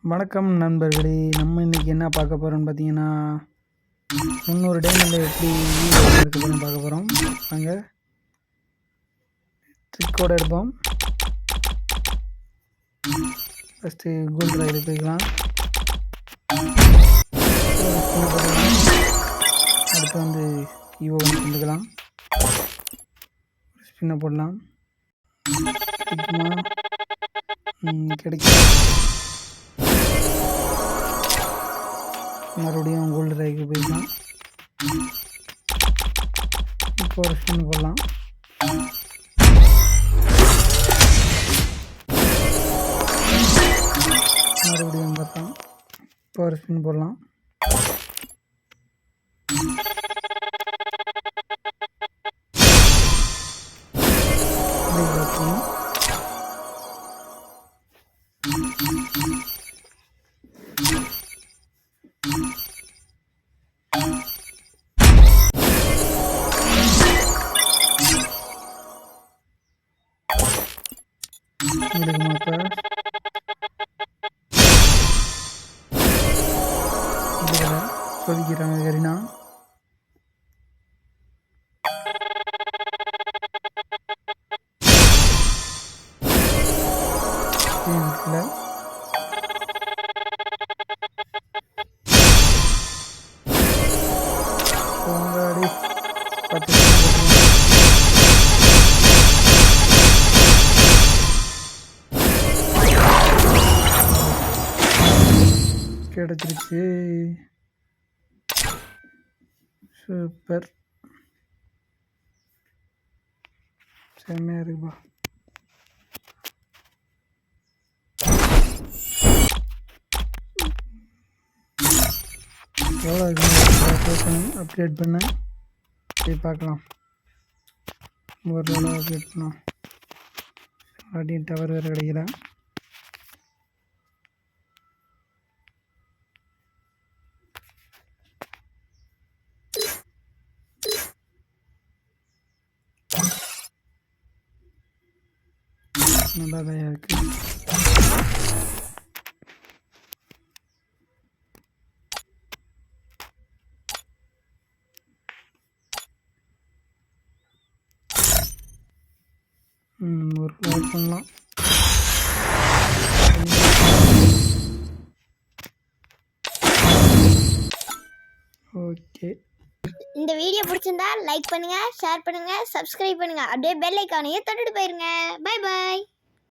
வணக்கம் நண்பர்களே. நம்ம இன்றைக்கி என்ன பார்க்க போகிறோம்னு பார்த்தீங்கன்னா 300 டைமண்டில் எப்படி இருக்க போகிறோம் பார்க்க போகிறோம். அங்கே ட்ரிக்கோடு எடுப்போம். ஃபஸ்ட்டு கோல்டு ராயில் போய்க்கலாம். அடுத்து வந்து ஈவோ கொண்டுக்கலாம். ஸ்பின்னை போடலாம். கிடைக்கும். மறுபடியும் கோல்டு ராய்க்கு போய்க்கலாம். இப்போ ஒரு ஸ்பின் போடலாம். மறுபடியும் பார்த்தோம். இப்போ ஒரு ஸ்பின் போடலாம். சொல்லிக்கிறாங்க கரீனா. போங்காடி கிடைச்சிருச்சு. சூப்பர், செம்மையாக இருக்குப்பா. எவ்வளோ அப்டேட் பண்ண போய் பார்க்கலாம். ஒரு எவ்வளோ அப்டேட் பண்ணோம். மறுபடியும் டவர் வேறு கிடைக்கல. நல்லா தான் இருக்கு. ஒரு லைக் பண்ணலாம். ஓகே, இந்த வீடியோ பிடிச்சிருந்தா லைக் பண்ணுங்க, ஷேர் பண்ணுங்க, சப்ஸ்கிரைப் பண்ணுங்க. அப்படியே பெல் ஐகானையும் தொட்டுட்டு போயிருங்க. Bye bye.